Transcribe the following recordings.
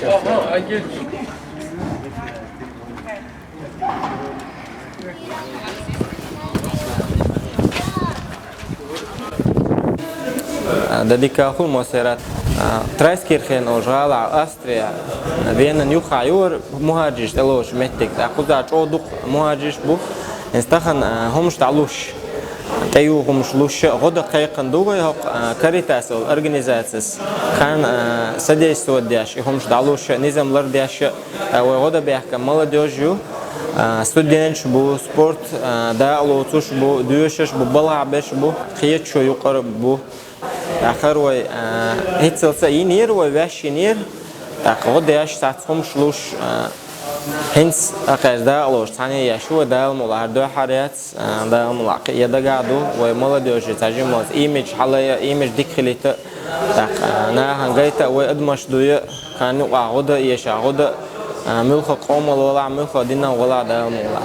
آها اگه Dedicatul مسيرات ترايسكيرخين أو جالع أستريا بين نيوخ عيور مهاجش تلوش متك أخذ عودق مهاجش بو استخن همش تعلوش تيو همش لوش غدا قيقن دوغي هق كاريتاس أو أورجانيزاتس خان سديس ودياش همش تعلوش نظام لردياش وغدا بيحكم مالديوجو ستودنتش بو سبورت داعلو توش بو دوشش بو بلعبش بو خيط شو يقرب بو آخر وی هیچ سلسله اینیر و وشینیر تقریبا دیش ساعتم شلوش هنس آخر دالوش ثانی یشو دال مولار دو حریات دال ملاقی یادگادو و مولادیوش تاجیم از ایمیج حالا ایمیج دیکلیت تق نه هنگایت و ادمش دوی کانو عقد یش عقد ملخ قوم ولا ملخ دینا ولا دال مولا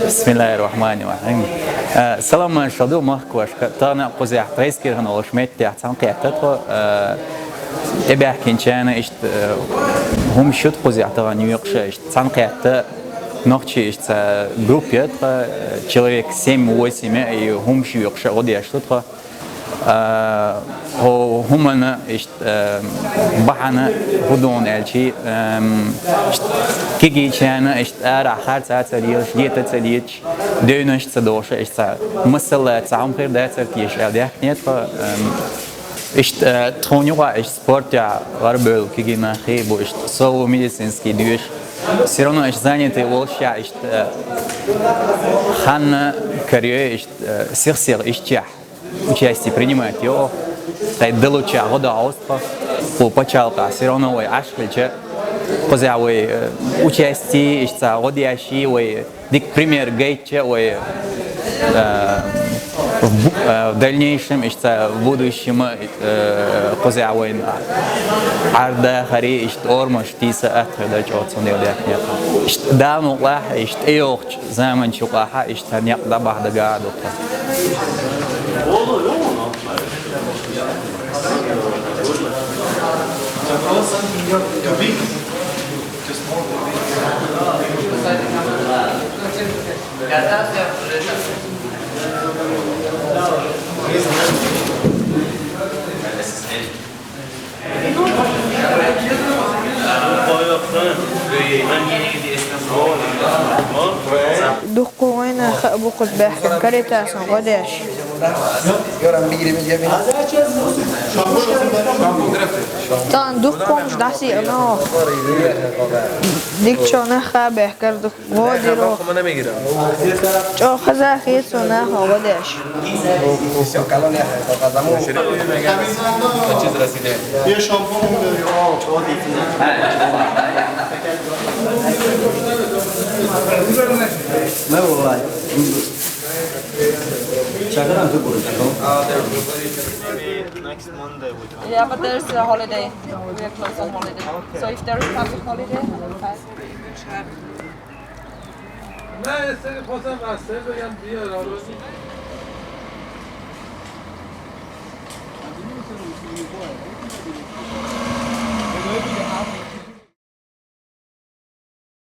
بسم الله الرحمن الرحيم. سلام شادو مخکوش که تانا قضیه تریسکر هنوش میت تحتم قیادت ابی کنچان اشت هم شد قضیه تا نیویورک اشت تام قیادت نخچی اشت گروپیت человек 7-8 и هم شیوخ شغلی اشتت هو هم اشت بحنا بدون الشيء كي كان اشت آخر ساعات سريش جيت سريش دينش تدوش اشت مثل تعم غير ده ترتيش ده نيت اشت تونيوا اشت سبورت يا غربل كي ما خيب اشت سو медицинский دوش все равно اشت занятый волшья اشت خان карьер اشت сир اشت участие принимает его тай делуча года аустра по почалка все равно ой ашкельче позявой участие ищца годящий ой дик пример гейтче ой в дальнейшем ищца в будущем позявой арда хари ищт ормаш тиса атхеда чотсон делякнет ищт даму лах ищт эйох zaman чуқаха ищт няқда бахдага доктор دقوقين بقول بحكم كريتاس غداش طبعا دقوقش داسي انا ديك شو نخا بحكر دقوق ديرو شو خزا خيت سنا غداش نه والله شغلم تو برو Next Monday we come. Yeah, but there's a holiday. We are closed on holiday. So if there is public holiday, fine. نه سری خواستم واسه بگم بیا